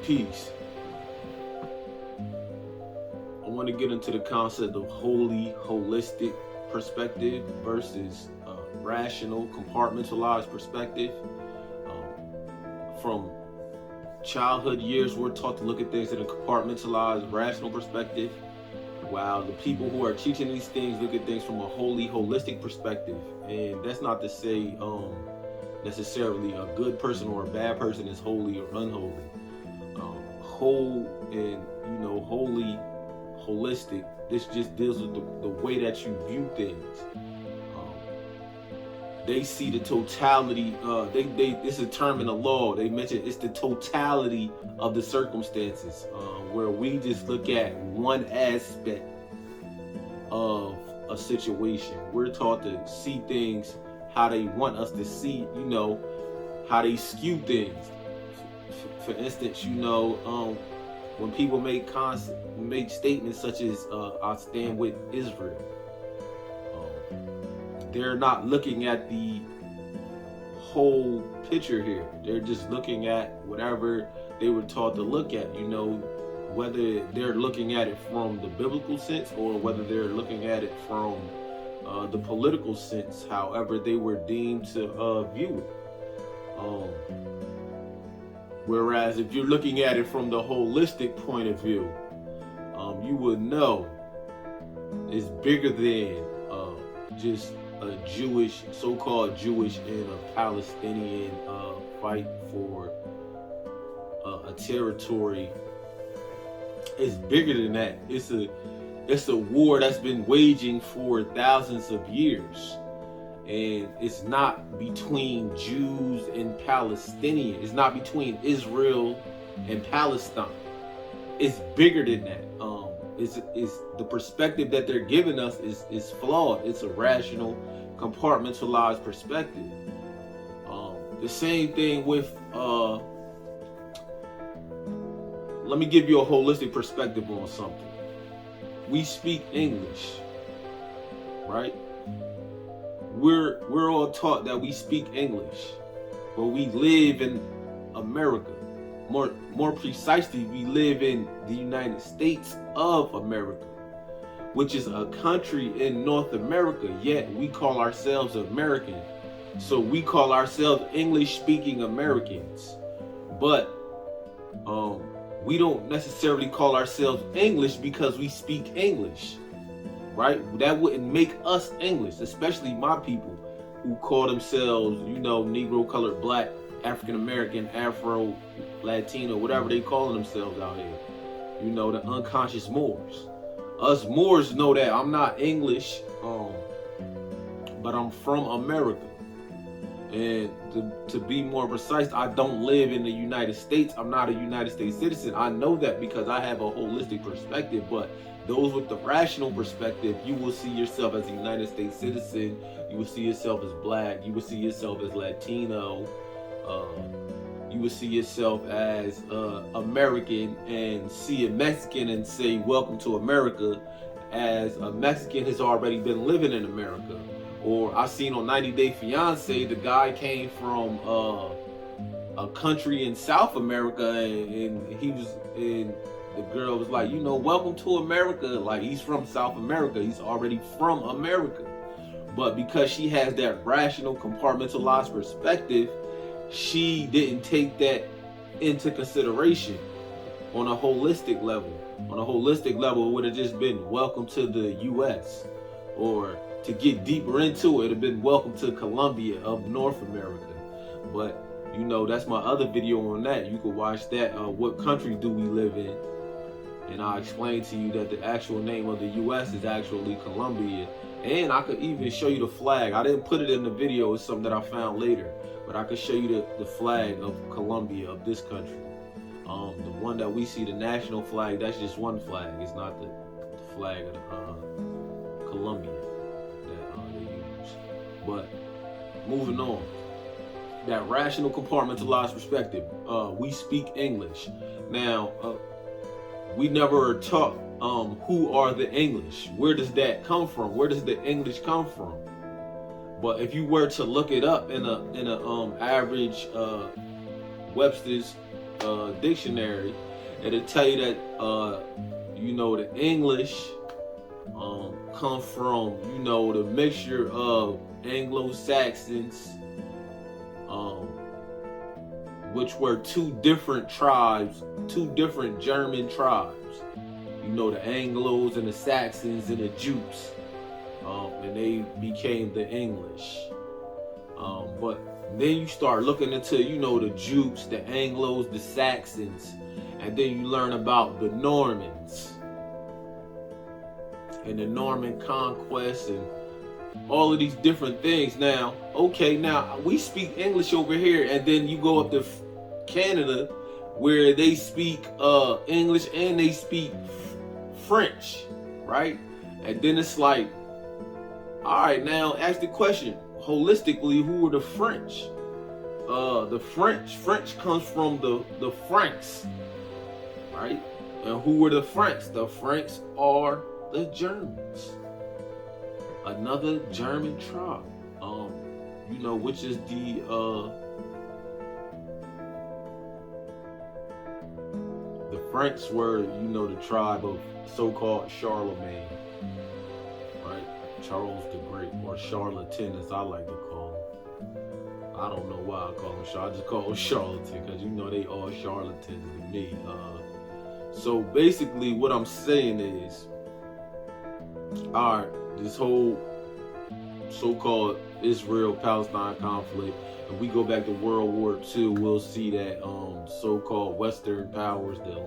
Peace. I want to get into the concept of holistic perspective versus rational, compartmentalized perspective. From childhood years, we're taught to look at things in a compartmentalized, rational perspective, while the people who are teaching these things look at things from a holistic perspective. And that's not to say necessarily a good person or a bad person is holy or unholy. Whole and holistic. This just deals with the way that you view things. They see the totality. It's a term in the law. They mention it's the totality of the circumstances, where we just look at one aspect of a situation. We're taught to see things how they want us to see. How they skew things. For instance, when people make statements such as "I stand with Israel," they're not looking at the whole picture here. They're just looking at whatever they were taught to look at. Whether they're looking at it from the biblical sense or whether they're looking at it from the political sense. However, they were deemed to view it. Whereas if you're looking at it from the holistic point of view, you would know it's bigger than just a Jewish, so-called Jewish and a Palestinian fight for a territory. It's bigger than that. It's a war that's been waging for thousands of years. And it's not between Jews and Palestinians. It's not between Israel and Palestine. It's bigger than that. It's the perspective that they're giving us is flawed. It's a rational, compartmentalized perspective. The same thing with let me give you a holistic perspective on something. We speak English, right? We're all taught that we speak English, but we live in America. More precisely, we live in the United States of America, which is a country in North America, yet we call ourselves American. So we call ourselves English-speaking Americans. But we don't necessarily call ourselves English because we speak English. Right? That wouldn't make us English, especially my people who call themselves, Negro, colored, black, African American, Afro, Latino, whatever they call themselves out here. The unconscious Moors. Us Moors know that I'm not English, but I'm from America. And to be more precise, I don't live in the United States. I'm not a United States citizen. I know that because I have a holistic perspective, but those with the rational perspective, you will see yourself as a United States citizen. You will see yourself as black. You will see yourself as Latino. You will see yourself as American, and see a Mexican and say, "Welcome to America," as a Mexican has already been living in America. Or I seen on 90 Day Fiance, the guy came from a country in South America, and the girl was like, "Welcome to America." Like, he's from South America. He's already from America. But because she has that rational, compartmentalized perspective, she didn't take that into consideration on a holistic level. On a holistic level, it would have just been "Welcome to the U.S." Or to get deeper into it, it would have been "Welcome to Colombia of North America." But, that's my other video on that. You could watch that. What country do we live in? And I'll explain to you that the actual name of the U.S. is actually Colombia. And I could even show you the flag. I didn't put it in the video. It's something that I found later. But I could show you the flag of Colombia, of this country. The one that we see, the national flag, that's just one flag. It's not the flag of Colombia that they use. But moving on. That rational, compartmentalized perspective. We speak English. Now, we never are taught who are the English. Where does that come from? Where does the English come from? But if you were to look it up in a average Webster's dictionary, it'll tell you that the English come from the mixture of Anglo-Saxons, which were two different tribes, two different German tribes. The Anglos and the Saxons and the Jutes, and they became the English. But then you start looking into, the Jutes, the Anglos, the Saxons, and then you learn about the Normans and the Norman conquest and all of these different things. Now we speak English over here, and then you go up to Canada where they speak English and they speak French, right? And then it's like, all right, now ask the question holistically: who were the French? The French comes from the Franks, right? And who were the Franks? The Franks are the Germans, another German tribe. Which is the Franks were, the tribe of so-called Charlemagne, right? Charles the Great, or charlatan as I like to call him. I don't know why I call him I just call him charlatan because they all charlatans to me. So basically what I'm saying is, all right, this whole so-called Israel-Palestine conflict, if we go back to World War II, we'll see that so-called Western powers, the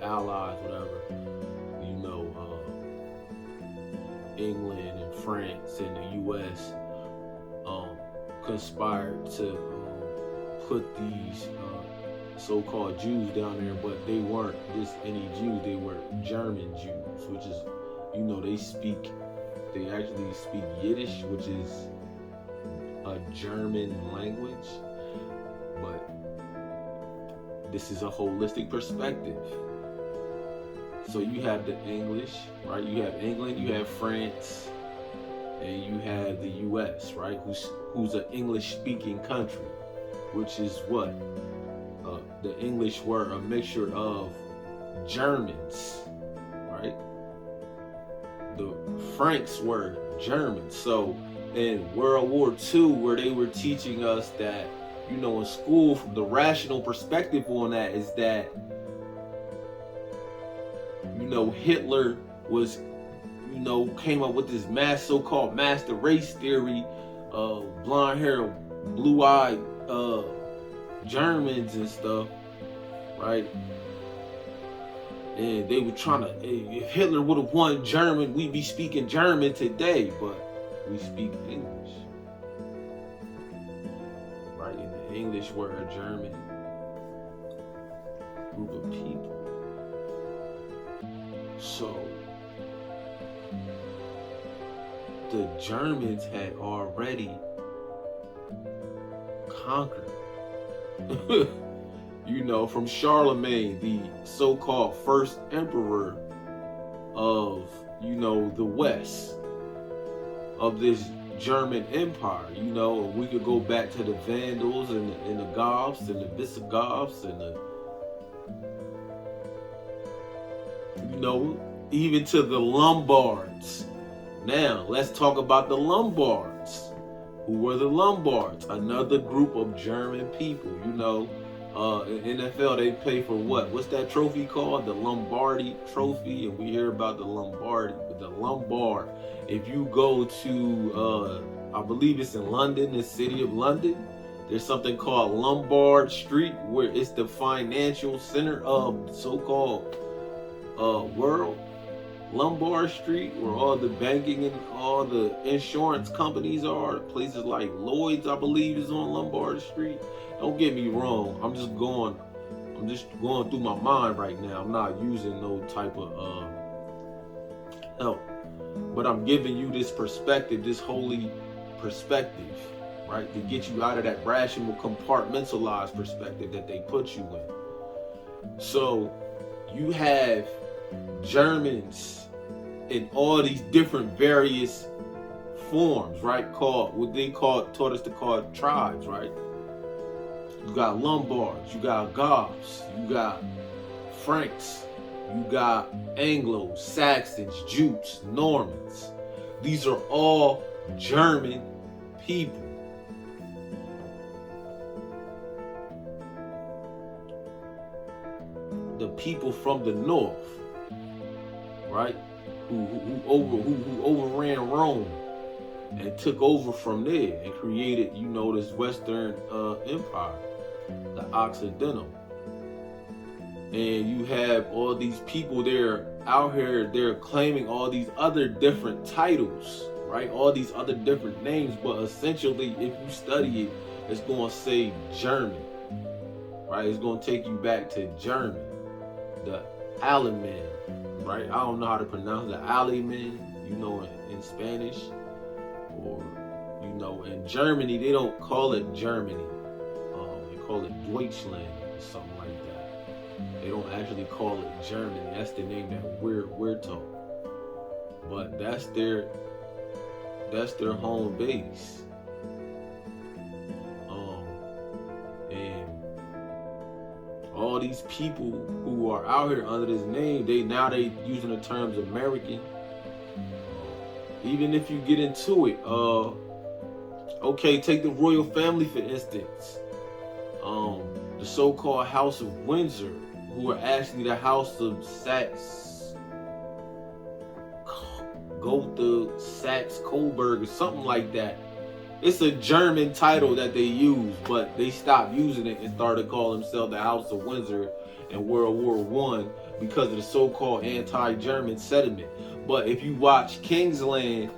Allies, whatever, England and France and the U.S. Conspired to put these so-called Jews down there, but they weren't just any Jews; they were German Jews, which is, they actually speak Yiddish, which is a German language, but this is a holistic perspective. So you have the English, right? You have England, you have France, and you have the U.S., right? Who's an English-speaking country, which is what? The English were a mixture of Germans, right? The Franks were Germans. So in World War II, where they were teaching us that, in school, the rational perspective on that is that, Hitler was, came up with this so-called master race theory, blonde hair, blue-eyed Germans and stuff, right? And they were trying to, if Hitler would have won German, we'd be speaking German today, but we speak English, right? And the English were a German group of people. So the Germans had already conquered, from Charlemagne, the so-called first emperor of, the West, of this German empire. We could go back to the Vandals and the Goths and the Visigoths and the, even to the Lombards. Now, let's talk about the Lombards. Who were the Lombards? Another group of German people. In NFL, they play for what? What's that trophy called? The Lombardi Trophy. And we hear about the Lombardi. But the Lombard, if you go to, I believe it's in London, the city of London, there's something called Lombard Street, where it's the financial center of the so-called world. Lombard Street, where all the banking and all the insurance companies are. Places like Lloyd's, I believe, is on Lombard Street. Don't get me wrong. I'm just going through my mind right now. I'm not using no type of help, but I'm giving you this perspective, this holy perspective, right, to get you out of that rational, compartmentalized perspective that they put you in. So you have Germans in all these different various forms, right? Called what they taught us to call tribes, right? You got Lombards, you got Goths, you got Franks, you got Anglos, Saxons, Jutes, Normans. These are all German people. The people from the north, right? Who overran Rome and took over from there and created, this Western empire, the Occidental. And you have all these people there out here, they're claiming all these other different titles, right? All these other different names, but essentially, if you study it, it's going to say German, right? It's going to take you back to German, the Aleman, right? I don't know how to pronounce the Aleman, in Spanish, or, in Germany, they don't call it Germany. They call it Deutschland or something like that. They don't actually call it Germany. That's the name that we're taught. But that's their home base. And all these people who are out here under this name, they using the terms American. Even if you get into it, okay, take the royal family for instance. The so-called House of Windsor, who are actually the House of Saxe, Gotha, Saxe, Coburg, or something like that. It's a German title that they use, but they stopped using it and started calling themselves the House of Windsor in World War I because of the so-called anti-German sentiment. But if you watch Kingsman,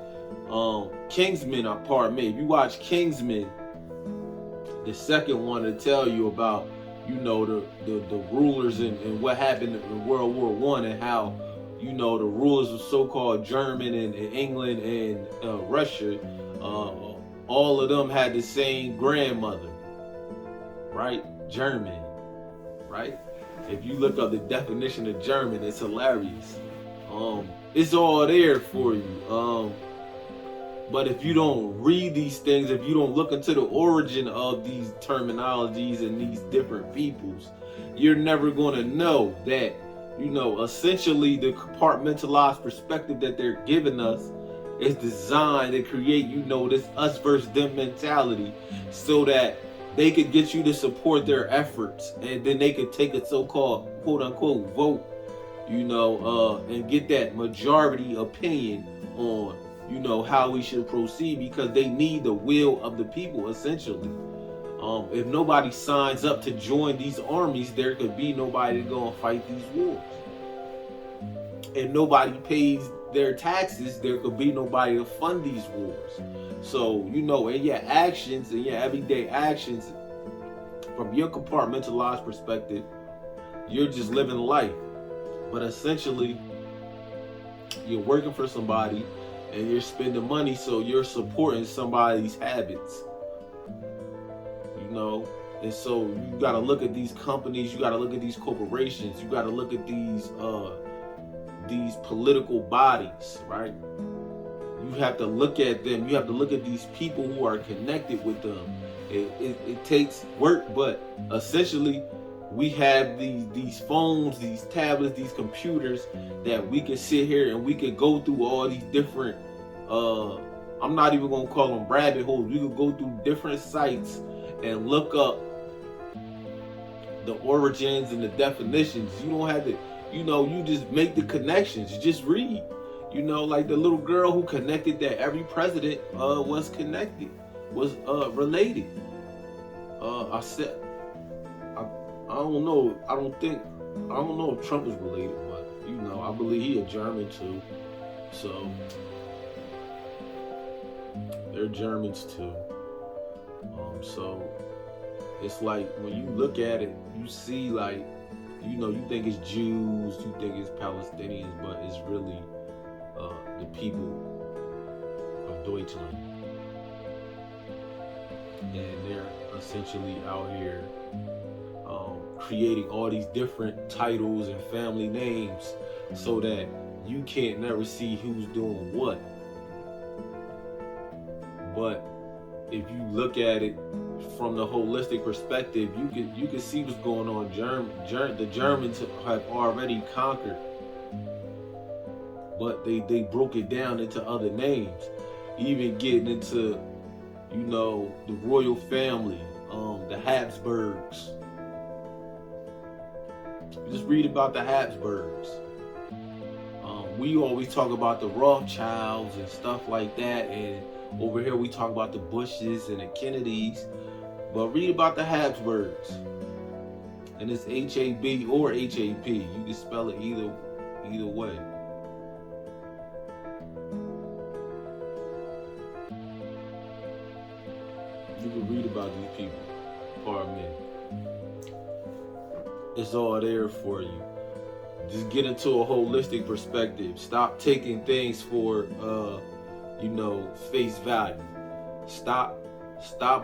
if you watch Kingsman, the second one to tell you about, the rulers and what happened in World War I and how, the rulers of so-called German and England and Russia, all of them had the same grandmother, right? German, right? If you look up the definition of German, it's hilarious. It's all there for you. But if you don't read these things, if you don't look into the origin of these terminologies and these different peoples, you're never going to know that, essentially the compartmentalized perspective that they're giving us is designed to create, this us versus them mentality so that they could get you to support their efforts, and then they could take a so-called quote unquote vote, and get that majority opinion on, how we should proceed, because they need the will of the people, essentially. If nobody signs up to join these armies, there could be nobody to go and fight these wars. If nobody pays their taxes, there could be nobody to fund these wars. So, in your actions and your everyday actions, from your compartmentalized perspective, you're just living life. But essentially, you're working for somebody and you're spending money, so you're supporting somebody's habits. And so you got to look at these companies, you got to look at these corporations, you got to look at these political bodies, right? You have to look at them. You have to look at these people who are connected with them. It takes work, but essentially we have these phones, these tablets, these computers that we can sit here and we can go through all these different, I'm not even going to call them rabbit holes. We could go through different sites and look up the origins and the definitions. You don't have to, you just make the connections. You just read. Like the little girl who connected that every president was connected, was related. I don't know. I don't know if Trump is related, but I believe he a German too. So they're Germans too. So it's like when you look at it, you see like, you think it's Jews, you think it's Palestinians, but it's really the people of Deutschland. And they're essentially out here creating all these different titles and family names so that you can't never see who's doing what. But if you look at it from the holistic perspective, you can see what's going on. The Germans have already conquered, but they broke it down into other names, even getting into, you know, the royal family, the Habsburgs. Just read about the Habsburgs. We always talk about the Rothschilds and stuff like that, and over here we talk about the Bushes and the Kennedys. But read about the Habsburgs, and it's H-A-B or H-A-P. You can spell it either way. You can read about these people. Pardon me. It's all there for you. Just get into a holistic perspective. Stop taking things for, face value. Stop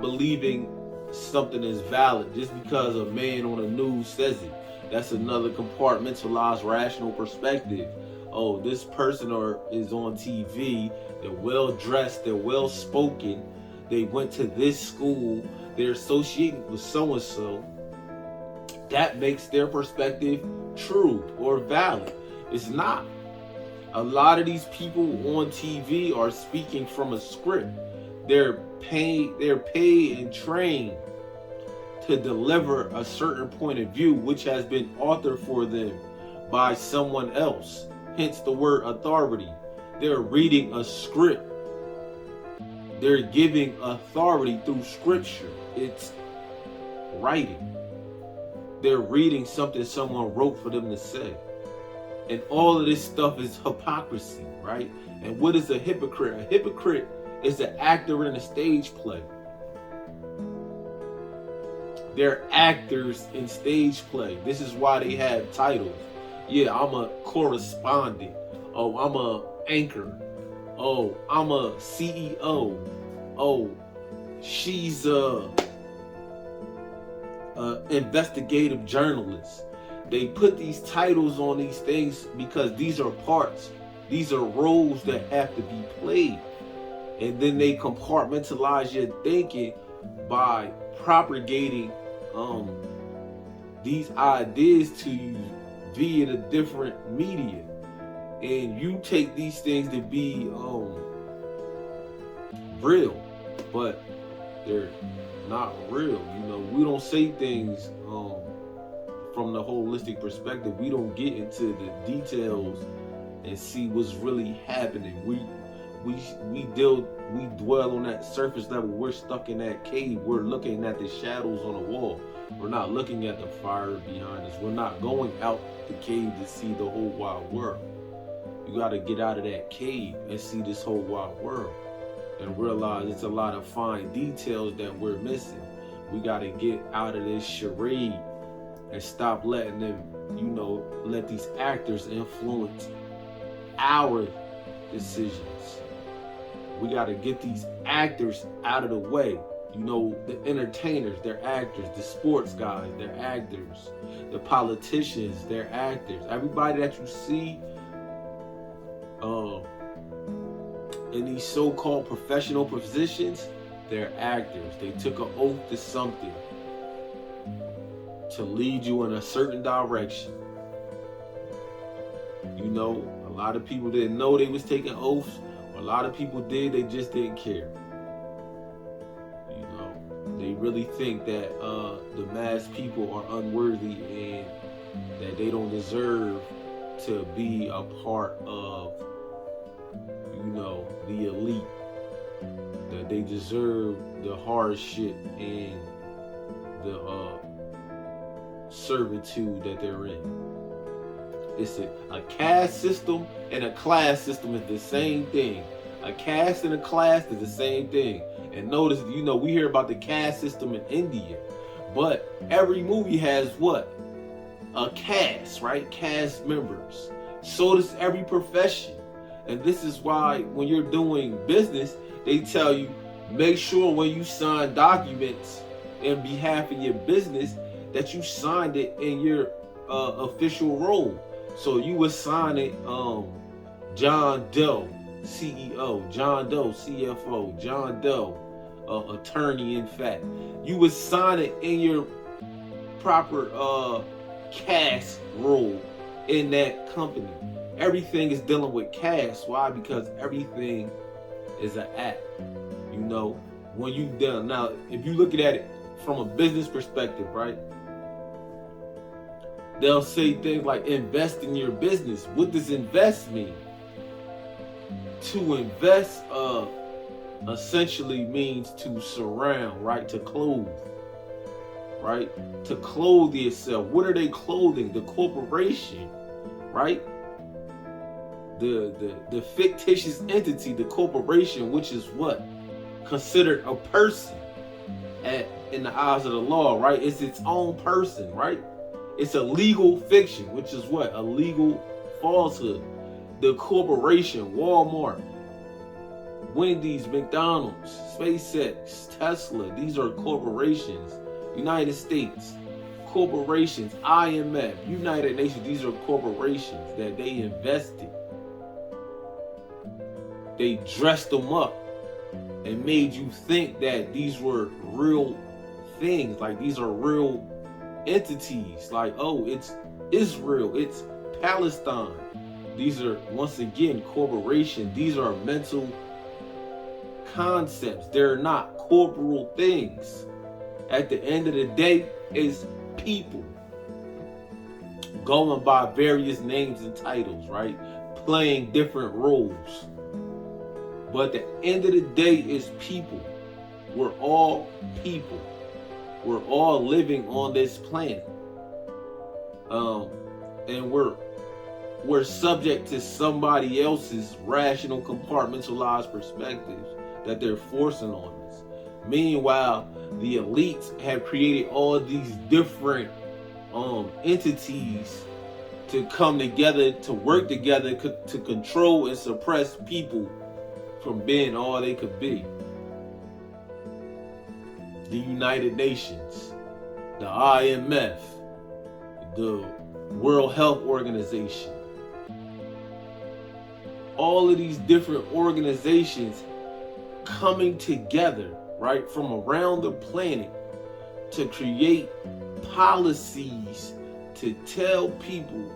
believing something is valid just because a man on the news says it. That's another compartmentalized, rational perspective. Oh, this person is on TV. They're well dressed. They're well spoken. They went to this school. They're associated with so and so. That makes their perspective true or valid. It's not. A lot of these people on TV are speaking from a script. They're paid and trained to deliver a certain point of view, which has been authored for them by someone else. Hence the word authority. They're reading a script. They're giving authority through scripture. It's writing. They're reading something someone wrote for them to say. And all of this stuff is hypocrisy, right? And what is a hypocrite? A hypocrite is an actor in a stage play. They're actors in stage play. This is why they have titles. Yeah, I'm a correspondent. Oh, I'm a anchor. Oh, I'm a CEO. Oh, she's a investigative journalist. They put these titles on these things because these are parts. These are roles that have to be played. And then they compartmentalize your thinking by propagating these ideas to you via the different media. And you take these things to be real, but they're not real. You know, we don't say things from the holistic perspective. We don't get into the details and see what's really happening. We dwell on that surface level. We're stuck in that cave. We're looking at the shadows on the wall. We're not looking at the fire behind us. We're not going out the cave to see the whole wide world. You got to get out of that cave and see this whole wide world and realize it's a lot of fine details that we're missing. We got to get out of this charade and stop letting them, let these actors influence our decisions. We got to get these actors out of the way. The entertainers, they're actors. The sports guys, they're actors. The politicians, they're actors. Everybody that you see in these so-called professional positions, they're actors. They took an oath to something to lead you in a certain direction. A lot of people didn't know they was taking oaths. A lot of people did, they just didn't care. They really think that the mass people are unworthy and that they don't deserve to be a part of, the elite. That they deserve the hardship and the servitude that they're in. It's a caste system and a class system is the same thing. A caste and a class is the same thing. And notice, we hear about the caste system in India, but every movie has what? A cast, right? Cast members. So does every profession. And this is why when you're doing business, they tell you, make sure when you sign documents in behalf of your business that you signed it in your official role. So you would sign it John Doe, CEO, John Doe, CFO, John Doe, attorney. In fact, you would sign it in your proper cash role in that company. Everything is dealing with cash. Why? Because everything is an act. You know, when you done now, if you look at it from a business perspective, right? They'll say things like invest in your business. What does invest mean? To invest essentially means to surround, right? To clothe, right? To clothe yourself. What are they clothing? The corporation, right? The fictitious entity, the corporation, which is what? Considered a person in the eyes of the law, right? It's its own person, right? It's a legal fiction, which is what? A legal falsehood. The corporation, Walmart, Wendy's, McDonald's, SpaceX, Tesla, these are corporations. United States, corporations, IMF, United Nations, these are corporations that they invested. They dressed them up and made you think that these were real things, like these are real entities, like, oh, it's Israel, it's Palestine. These are, once again, corporations. These are mental concepts. They're not corporeal things. At the end of the day, it's people going by various names and titles, right? Playing different roles. But at the end of the day, it's people. We're all people. We're all living on this planet. And we're subject to somebody else's rational, compartmentalized perspectives that they're forcing on us. Meanwhile, the elites have created all these different entities to come together, to work together, to control and suppress people from being all they could be. The United Nations, the IMF, the World Health Organization, all of these different organizations coming together, right, from around the planet to create policies to tell people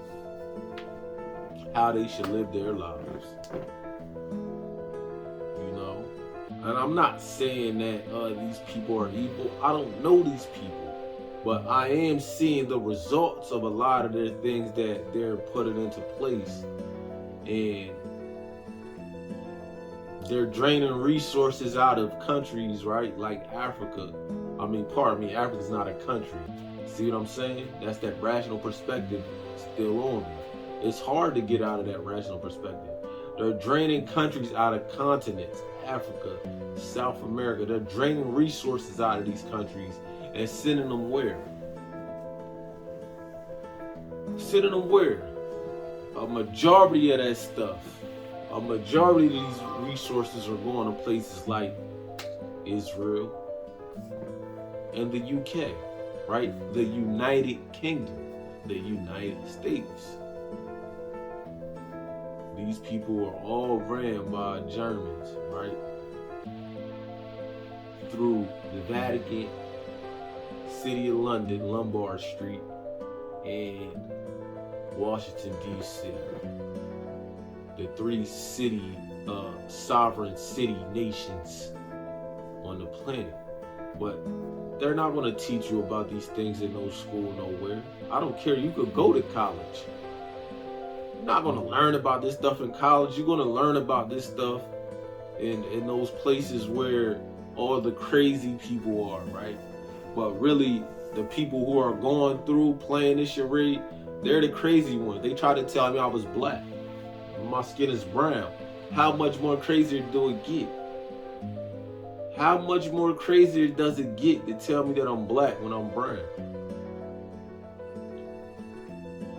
how they should live their lives. You know? And I'm not saying that these people are evil. I don't know these people. But I am seeing the results of a lot of their things that they're putting into place. And they're draining resources out of countries, right? Like Africa. Africa's not a country. See what I'm saying? That's that rational perspective still on me. It's hard to get out of that rational perspective. They're draining countries out of continents. Africa, South America. They're draining resources out of these countries and sending them where? Sending them where? A majority of that stuff, a majority of these resources are going to places like Israel and the UK, right? The United Kingdom, the United States. These people are all ran by Germans, right? Through the Vatican, City of London, Lombard Street, and Washington, D.C. The three sovereign city nations on the planet. But they're not going to teach you about these things in no school nowhere. I don't care. You could go to college. You're not going to learn about this stuff in college. You're going to learn about this stuff in those places where all the crazy people are, right? But really, the people who are going through playing this charade, they're the crazy ones. They try to tell me I was black. My skin is brown. How much more crazier do it get? How much more crazier does it get to tell me that I'm black when I'm brown?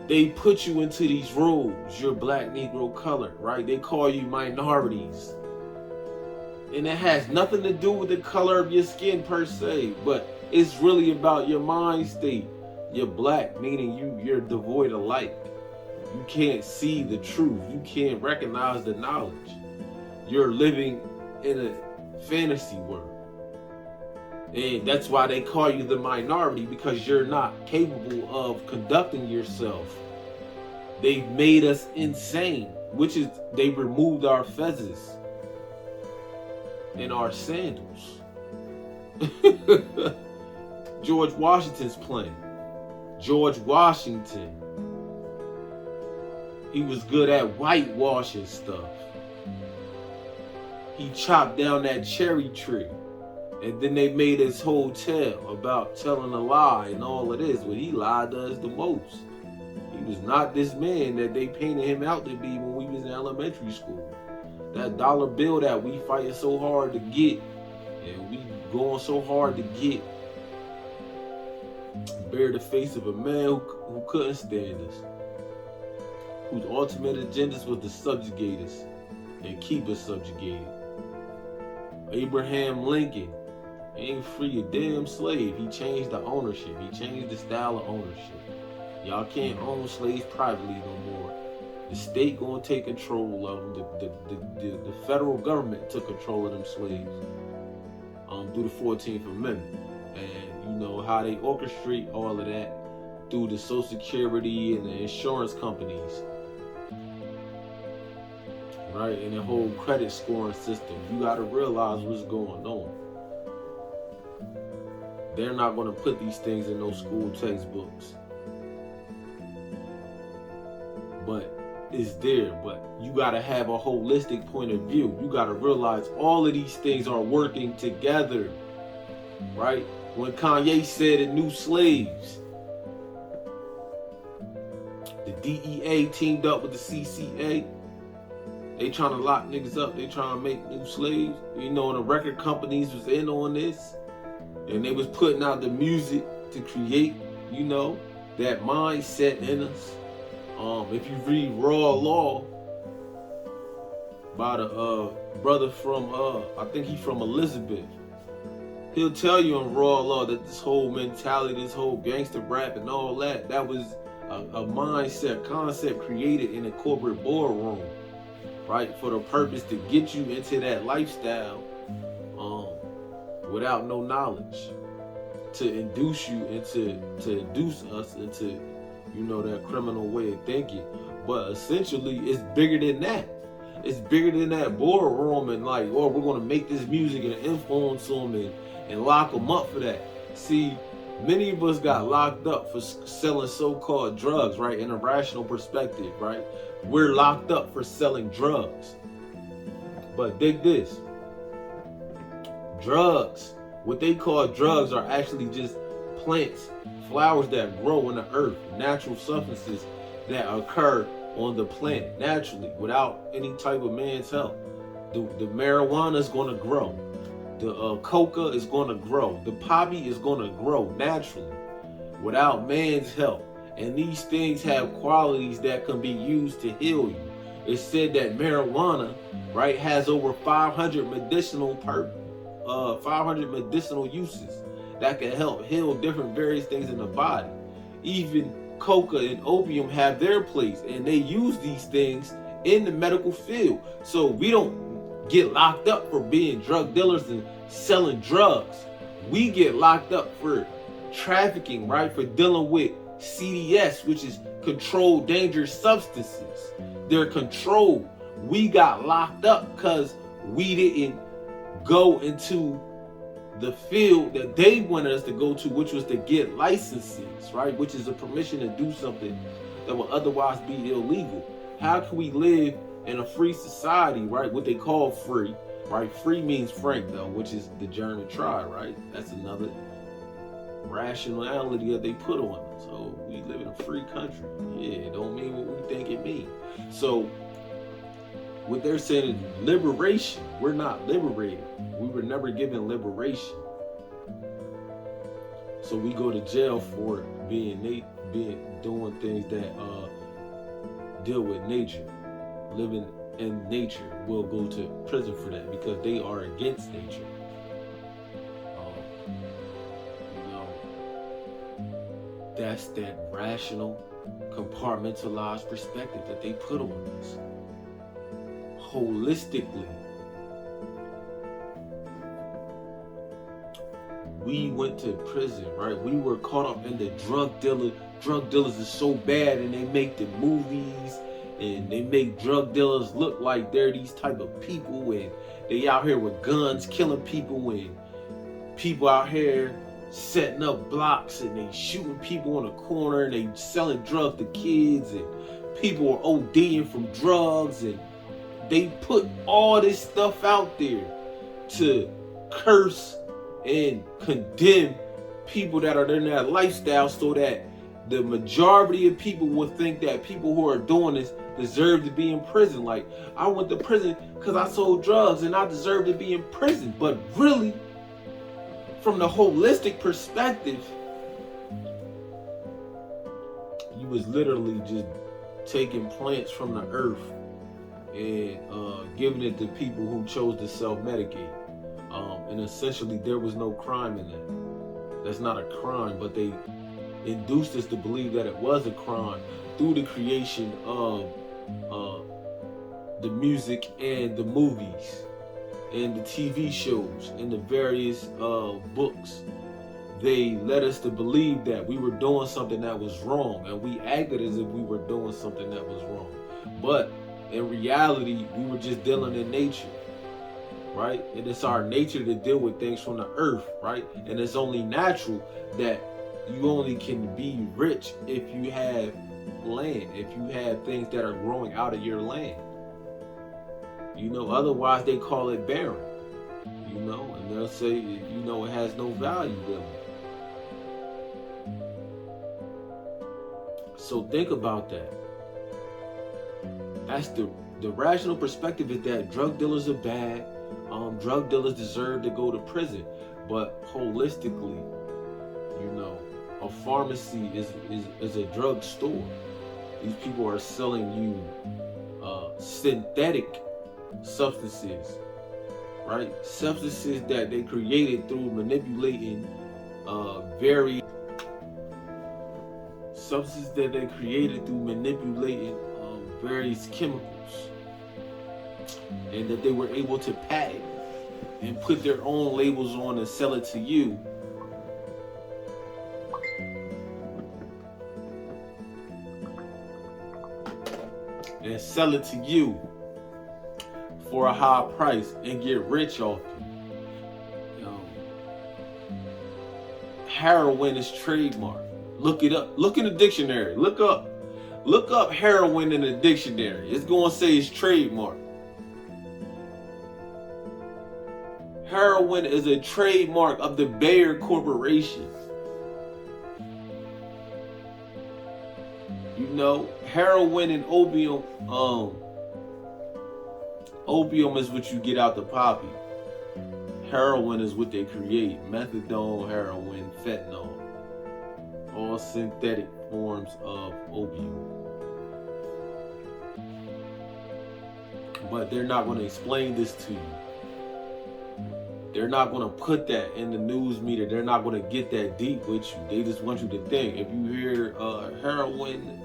They put you into these roles. You're black, Negro, colored, right? They call you minorities. And it has nothing to do with the color of your skin per se, but it's really about your mind state. You're black, meaning you're devoid of light. You can't see the truth. You can't recognize the knowledge. You're living in a fantasy world. And that's why they call you the minority, because you're not capable of conducting yourself. They've made us insane, which is they removed our fezzes and our sandals. George Washington's playing. George Washington. He was good at whitewashing stuff. He chopped down that cherry tree. And then they made his whole tale about telling a lie and all of this. But he lied to us the most. He was not this man that they painted him out to be when we was in elementary school. That dollar bill that we fighting so hard to get, and we going so hard to get, bear the face of a man who couldn't stand us, whose ultimate agendas was to subjugate us and keep us subjugated. Abraham Lincoln ain't free a damn slave. He changed the ownership. He changed the style of ownership. Y'all can't own slaves privately no more. The state gonna take control of them. The federal government took control of them slaves through the 14th Amendment. And you know how they orchestrate all of that through the Social Security and the insurance companies, right? And the whole credit scoring system. You gotta realize what's going on. They're not gonna put these things in those school textbooks. But it's there. But you gotta have a holistic point of view. You gotta realize all of these things are working together, right? When Kanye said the new slaves, the DEA teamed up with the CCA. They trying to lock niggas up. They trying to make new slaves. You know, and the record companies was in on this. And they was putting out the music to create, you know, that mindset in us. If you read Raw Law by the brother from, I think he's from Elizabeth, he'll tell you in Raw Law that this whole mentality, this whole gangster rap and all that, that was a mindset, concept created in a corporate boardroom, right? For the purpose to get you into that lifestyle without no knowledge, to induce you into, to induce us into, you know, that criminal way of thinking. But essentially, it's bigger than that. It's bigger than that boardroom and like, oh, we're going to make this music and influence them and lock them up for that. See, many of us got locked up for selling so-called drugs, right? In a rational perspective, right? We're locked up for selling drugs. But dig this. Drugs, what they call drugs, are actually just plants, flowers that grow in the earth, natural substances that occur on the planet naturally without any type of man's help. The marijuana is going to grow. The coca is going to grow. The poppy is going to grow naturally without man's help. And these things have qualities that can be used to heal you. It's said that marijuana, right, has over 500 medicinal uses that can help heal different various things in the body. Even coca and opium have their place, and they use these things in the medical field. So we don't get locked up for being drug dealers and selling drugs. We get locked up for trafficking, right? For dealing with CDS, which is controlled dangerous substances. They're controlled. We got locked up because we didn't go into the field that they wanted us to go to, which was to get licenses, right? Which is a permission to do something that would otherwise be illegal. How can we live in a free society, right? What they call free, right? Free means frank, though, which is the German try, right? That's another rationality that they put on it. So we live in a free country. Yeah, it don't mean what we think it means. So what they're saying is liberation. We're not liberated. We were never given liberation. So we go to jail for doing things that deal with nature. Living in nature. We'll go to prison for that because they are against nature. That's that rational, compartmentalized perspective that they put on us. Holistically, we went to prison, right? We were caught up in the drug dealer. Drug dealers is so bad, and they make the movies, and they make drug dealers look like they're these type of people, and they out here with guns killing people, and people out here setting up blocks, and they shooting people on the corner, and they selling drugs to kids, and people are ODing from drugs, and they put all this stuff out there to curse and condemn people that are in that lifestyle, so that the majority of people will think that people who are doing this deserve to be in prison. Like, I went to prison because I sold drugs and I deserve to be in prison. But really, from the holistic perspective, you was literally just taking plants from the earth and giving it to people who chose to self-medicate. And essentially, there was no crime in that. That's not a crime, but they induced us to believe that it was a crime through the creation of the music and the movies and the TV shows and the various books. They led us to believe that we were doing something that was wrong, and we acted as if we were doing something that was wrong. But in reality, we were just dealing in nature, right? And it's our nature to deal with things from the earth, right? And it's only natural that you only can be rich if you have land, if you have things that are growing out of your land. You know, otherwise they call it barren, you know, and they'll say, you know, it has no value really. So think about that. That's the rational perspective, is that drug dealers are bad. Drug dealers deserve to go to prison. But holistically, you know, a pharmacy is a drug store. These people are selling you synthetic substances, right? Substances that they created through manipulating various chemicals, and that they were able to patent and put their own labels on and sell it to you. And sell it to you for a high price and get rich off it. You know, heroin is trademark. Look it up. Look in the dictionary. Look up heroin in the dictionary. It's going to say it's trademark. Heroin is a trademark of the Bayer Corporation. You know, heroin and opium. Opium is what you get out the poppy. Heroin is what they create. Methadone, heroin, fentanyl. All synthetic forms of opium. But they're not going to explain this to you. They're not going to put that in the news media. They're not going to get that deep with you. They just want you to think. If you hear heroin,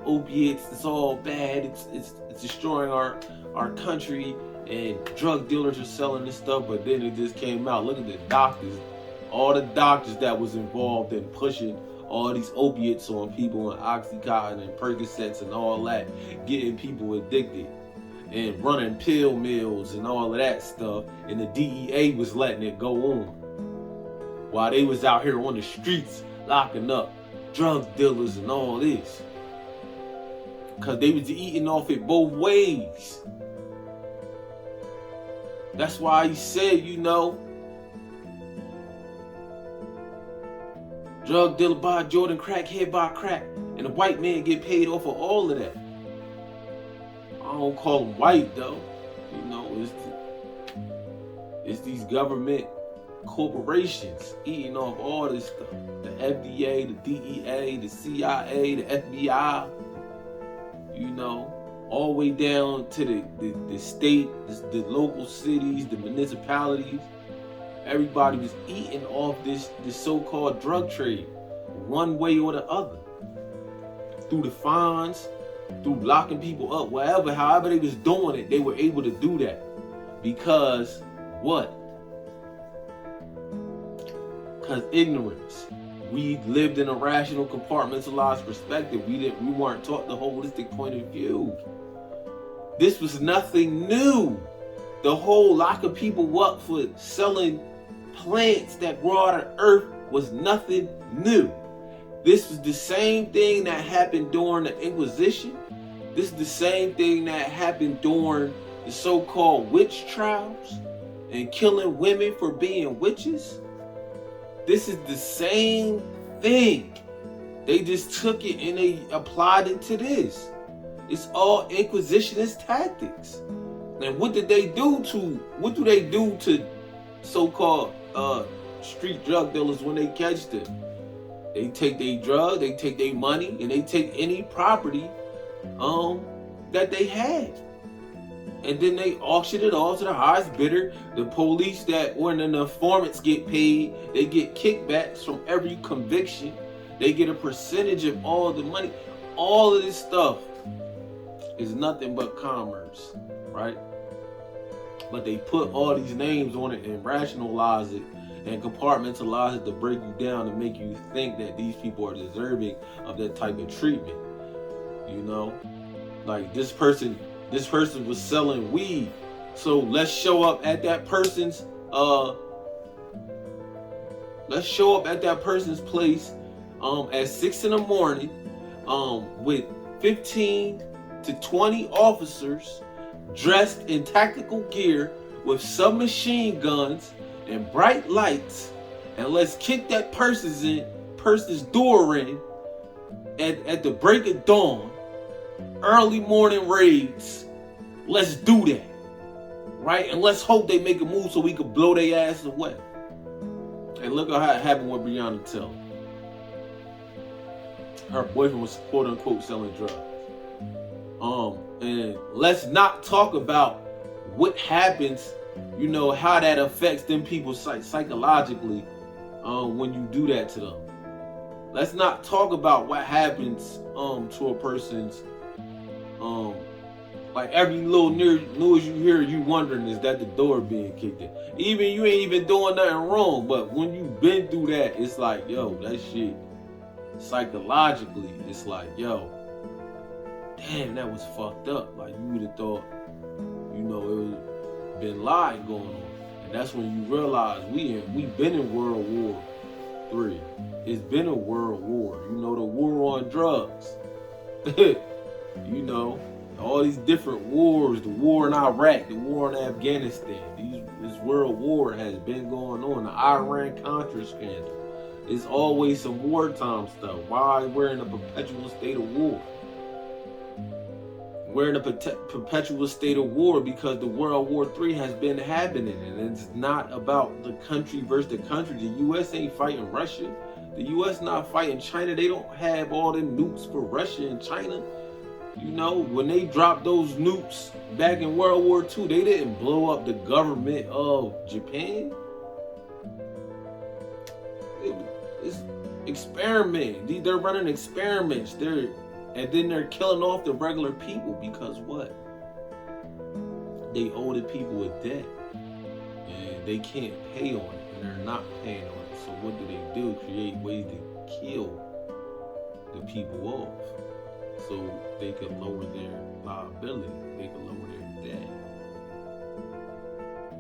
opiates, it's all bad. It's destroying our country, and drug dealers are selling this stuff. But then it just came out. Look at the doctors. All the doctors that was involved in pushing all these opiates on people, and Oxycontin and Percocets and all that, getting people addicted and running pill mills and all of that stuff, and the DEA was letting it go on while they was out here on the streets locking up drug dealers and all this, because they was eating off it both ways. That's why he said, you know, drug dealer buy Jordan, crackhead buy crack, and the white man get paid off of all of that. I don't call them white though. You know, it's these government corporations eating off all this stuff. The FDA, the DEA, the CIA, the FBI. You know, all the way down to the state, the local cities, the municipalities. Everybody was eating off this so-called drug trade, one way or the other. Through the fines, through locking people up, however they was doing it, they were able to do that. Because what? Because ignorance. We lived in a rational, compartmentalized perspective. We weren't taught the holistic point of view. This was nothing new. The whole lock of people up for selling plants that grow out of earth was nothing new. This was the same thing that happened during the Inquisition. This is the same thing that happened during the so-called witch trials and killing women for being witches. This is the same thing. They just took it and they applied it to this. It's all Inquisitionist tactics. And what do they do to so-called street drug dealers when they catch them? They take their drug, they take their money, and they take any property that they had. And then they auction it off to the highest bidder. The police when the informants get paid, they get kickbacks from every conviction. They get a percentage of all the money. All of this stuff is nothing but commerce, right? But they put all these names on it and rationalize it and compartmentalize it to break you down and make you think that these people are deserving of that type of treatment. You know, like this person was selling weed, so let's show up at that person's place at 6 a.m. with 15 to 20 officers dressed in tactical gear with submachine guns and bright lights, and let's kick that person's door in at the break of dawn. Early morning raids. Let's do that, right? And let's hope they make a move so we can blow their ass away. And look at how it happened with Breonna Taylor. Her boyfriend was quote unquote selling drugs. And let's not talk about what happens, you know, how that affects them people psychologically when you do that to them. Let's not talk about what happens to a person's like every little news you hear, you wondering, is that the door being kicked in? Even you ain't even doing nothing wrong, but when you've been through that, it's like, yo, that shit psychologically, it's like, yo, damn, that was fucked up. Like you would have thought, you know, it was been lying going on. And that's when you realize we've been in World War III. It's been a world war. You know, the war on drugs. You know, all these different wars, the war in Iraq, the war in Afghanistan, this world war has been going on. The Iran-Contra scandal. It's always some wartime stuff. Why we're in a perpetual state of war? We're in a perpetual state of war because the World War III has been happening, and it's not about the country versus the country. The U.S. ain't fighting Russia. The U.S. not fighting China. They don't have all them nukes for Russia and China. You know, when they dropped those nukes back in World War II, they didn't blow up the government of Japan. It's experiment. They're running experiments. And then they're killing off the regular people because what? They owe the people a debt. And they can't pay on it. And they're not paying on it. So what do? Create ways to kill the people off. So they can lower their liability. They can lower their debt.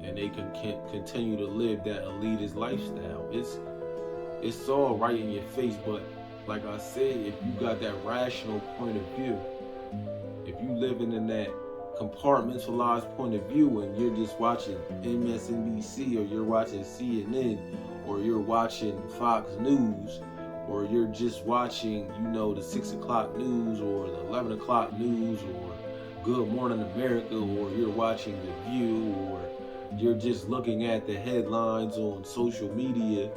And they can continue to live that elitist lifestyle. It's all right in your face, but like I said, if you got that rational point of view, if you living in that compartmentalized point of view and you're just watching MSNBC or you're watching CNN or you're watching Fox News or you're just watching, you know, the 6 o'clock news or the 11 o'clock news or Good Morning America, or you're watching The View, or you're just looking at the headlines on social media,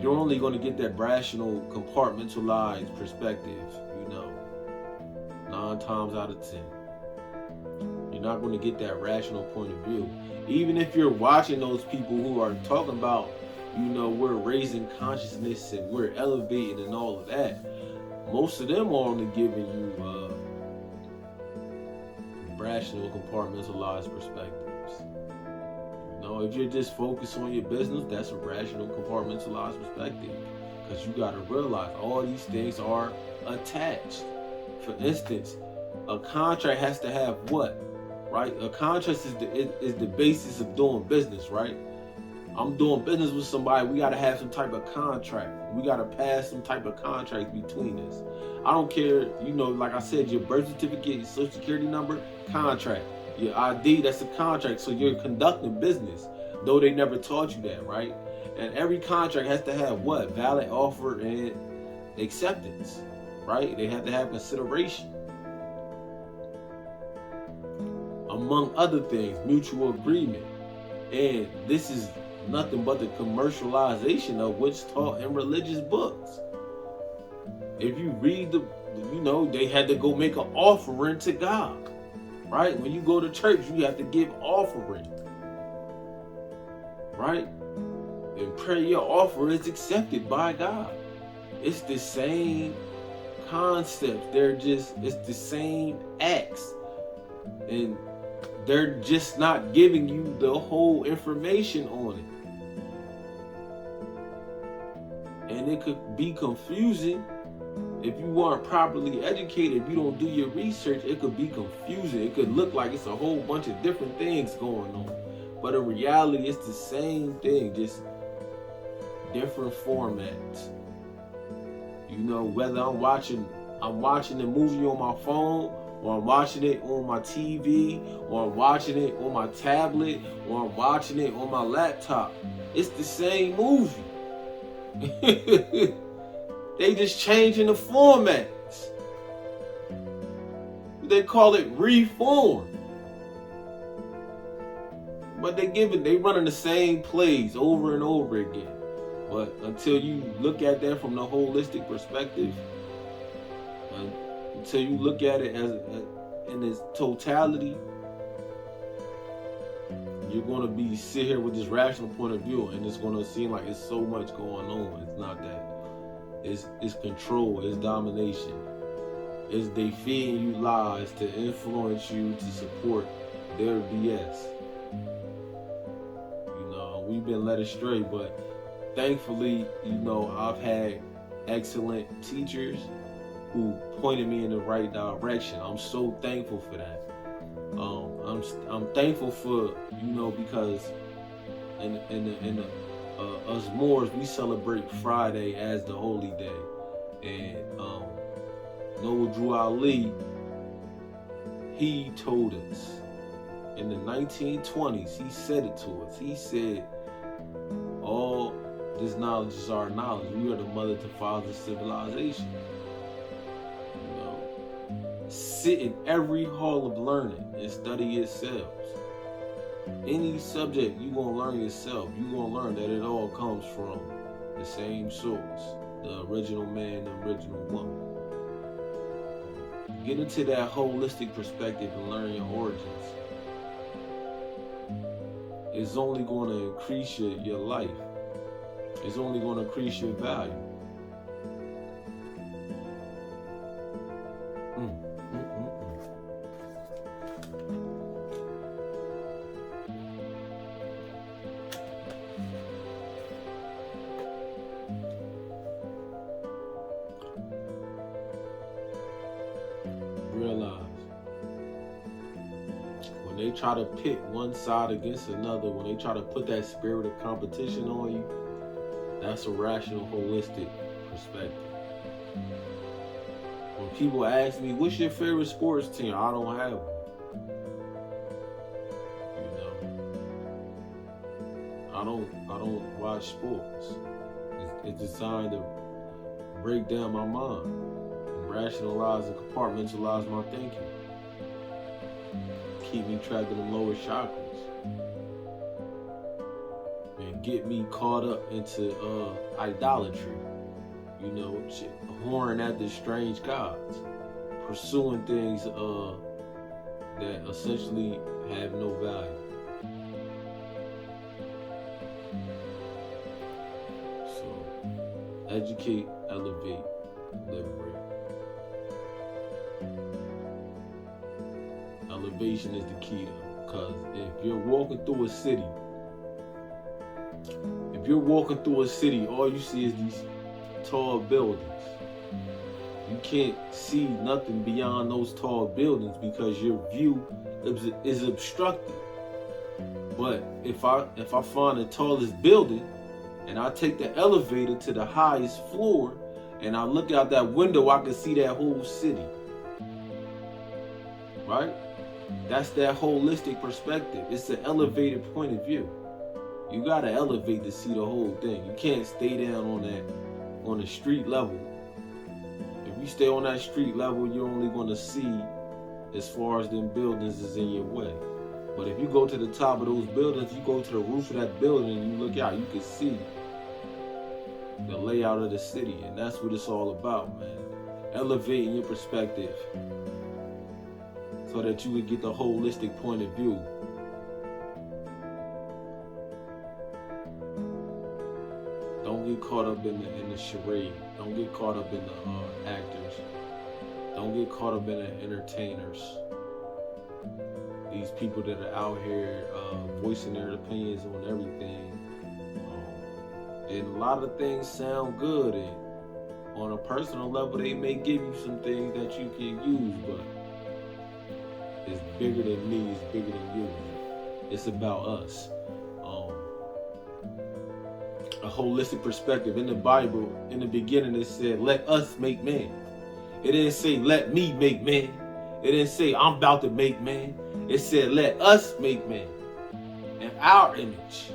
you're only going to get that rational, compartmentalized perspective, you know, 9 times out of 10. You're not going to get that rational point of view. Even if you're watching those people who are talking about, you know, we're raising consciousness and we're elevating and all of that, most of them are only giving you rational, compartmentalized perspectives. You know, if you're just focused on your business, that's a rational, compartmentalized perspective. Because you got to realize all these things are attached. For instance, a contract has to have what? Right? A contract is the basis of doing business, right? I'm doing business with somebody, we got to have some type of contract. We got to pass some type of contract between us. I don't care, like I said, your birth certificate, your social security number, contract. Your ID, that's a contract. So you're conducting business, though they never taught you that, right? And every contract has to have what? Valid offer and acceptance, right? They have to have consideration. Among other things, mutual agreement. And this is nothing but the commercialization of what's taught in religious books. If you read they had to go make an offering to God, right? When you go to church, you have to give offering, right? And pray your offer is accepted by God. It's the same concept. It's the same acts. And they're just not giving you the whole information on it. And it could be confusing if you aren't properly educated. If you don't do your research, it could be confusing. It could look like it's a whole bunch of different things going on. But in reality, it's the same thing, just different formats. Whether I'm watching the movie on my phone, or I'm watching it on my TV, or I'm watching it on my tablet, or I'm watching it on my laptop. It's the same movie. They just changing the formats. They call it reform. But they running the same plays over and over again. But until you look at that from the holistic perspective, until you look at it as in its totality, you're going to sit here with this rational point of view, and it's going to seem like it's so much going on. It's not that. It's control. It's domination. It's they feeding you lies to influence you to support their BS. We've been led astray, but thankfully, I've had excellent teachers who pointed me in the right direction. I'm so thankful for that. I'm thankful for because in us Moors, we celebrate Friday as the holy day, and Noah Drew Ali, he told us in the 1920s. He said it to us. He said, "All this knowledge is our knowledge. We are the mother to father civilization." Sit in every hall of learning and study yourselves. Any subject you gonna learn yourself, you gonna learn that it all comes from the same source, the original man, the original woman. Get into that holistic perspective and learn your origins. It's only going to increase your life. It's only going to increase your value. Realize when they try to pit one side against another, when they try to put that spirit of competition on you, that's a rational, holistic perspective. When people ask me, what's your favorite sports team? I don't have one. I don't watch sports. It's designed to break down my mind, and rationalize and compartmentalize my thinking. Keep me trapped in the lower chakras. And get me caught up into idolatry. Whoring after strange gods. Pursuing things that essentially have no value. Educate, elevate, liberate. Elevation is the key, though, because if you're walking through a city If you're walking through a city, all you see is these tall buildings. You can't see nothing beyond those tall buildings because your view is obstructed. But if I find the tallest building and I take the elevator to the highest floor and I look out that window, I can see that whole city. Right? That's that holistic perspective. It's an elevated point of view. You gotta elevate to see the whole thing. You can't stay down on the street level. If you stay on that street level, you're only gonna see as far as them buildings is in your way. But if you go to the top of those buildings, you go to the roof of that building and you look out, you can see the layout of the city. And that's what it's all about, man. Elevating your perspective so that you would get the holistic point of view. Don't get caught up in the charade. Don't get caught up in the actors. Don't get caught up in the entertainers. These people that are out here voicing their opinions on everything. And a lot of things sound good. And on a personal level, they may give you some things that you can use, but it's bigger than me, it's bigger than you. It's about us. A holistic perspective. In the Bible, in the beginning, it said, let us make man. It didn't say, let me make man. It didn't say, I'm about to make man. It said, let us make man in our image.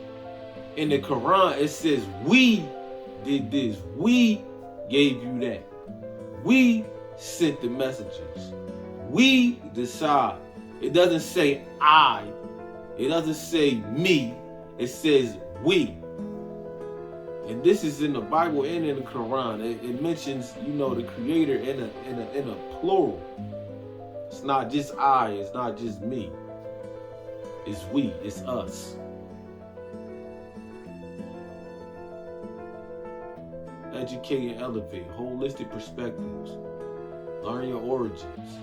In the Quran, it says, we did this. We gave you that. We sent the messages. We decide. It doesn't say I. It doesn't say me. It says we. And this is in the Bible and in the Quran. It mentions, the Creator in a plural. It's not just I. It's not just me. It's we. It's us. Educate and elevate. Holistic perspectives. Learn your origins.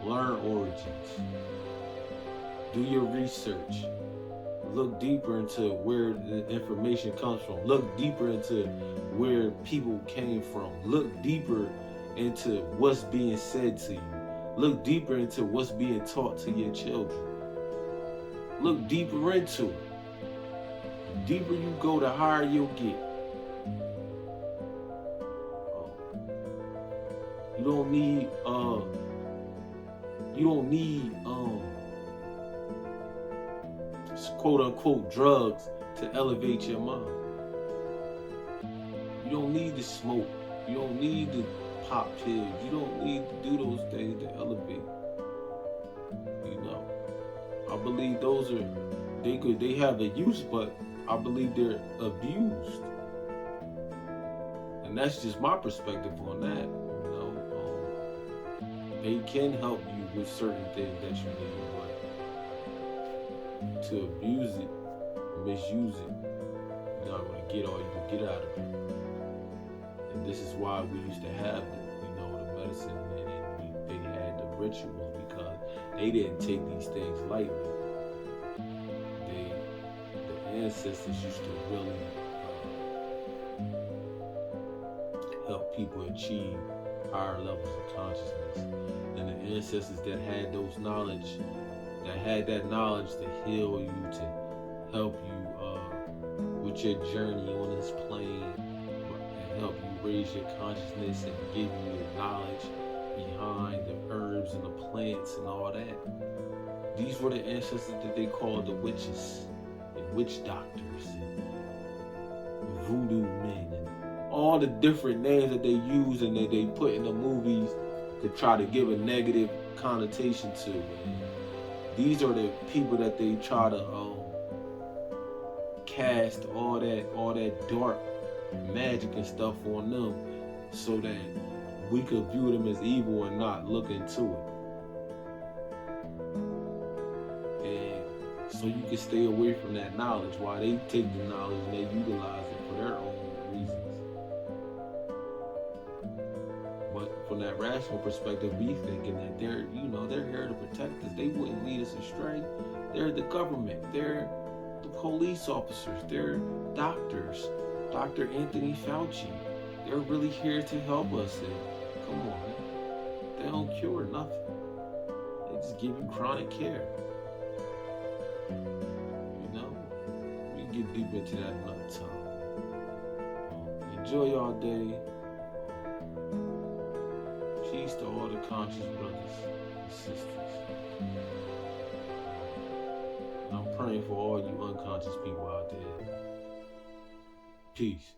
Learn origins. Do your research. Look deeper into where the information comes from. Look deeper into where people came from. Look deeper into what's being said to you. Look deeper into what's being taught to your children. Look deeper into it. The deeper you go, the higher you'll get. You don't need quote unquote drugs to elevate your mind. You don't need to smoke. You don't need to pop pills. You don't need to do those things to elevate. I believe those are they have a use, but I believe they're abused. And that's just my perspective on that. They can help you with certain things that you need, but to abuse it, misuse it, you're not going to get all you can get out of it. And this is why we used to have the medicine and they had the rituals, because they didn't take these things lightly. The ancestors used to really help people achieve higher levels of consciousness. And the ancestors that had those knowledge, that had that knowledge to heal you, to help you with your journey on this plane, and help you raise your consciousness and give you the knowledge behind the herbs and the plants and all that. These were the ancestors that they called the witches and witch doctors and voodoo men and all the different names that they use and that they put in the movies to try to give a negative connotation to. And these are the people that they try to cast all that dark magic and stuff on them, so that we could view them as evil and not look into it. And so you can stay away from that knowledge while they take the knowledge and they utilize it for their own reasons. But from that rational perspective, we thinking that they're here to protect us. They wouldn't lead us astray. They're the government. They're The police officers, they're doctors. Dr. Anthony Fauci, they're really here to help us. And come on, man. They don't cure nothing. They just give you chronic care. You know? We can get deep into that another time. Enjoy y'all day. Peace to all the conscious brothers and sisters. And I'm praying for all you unconscious people out there. Peace.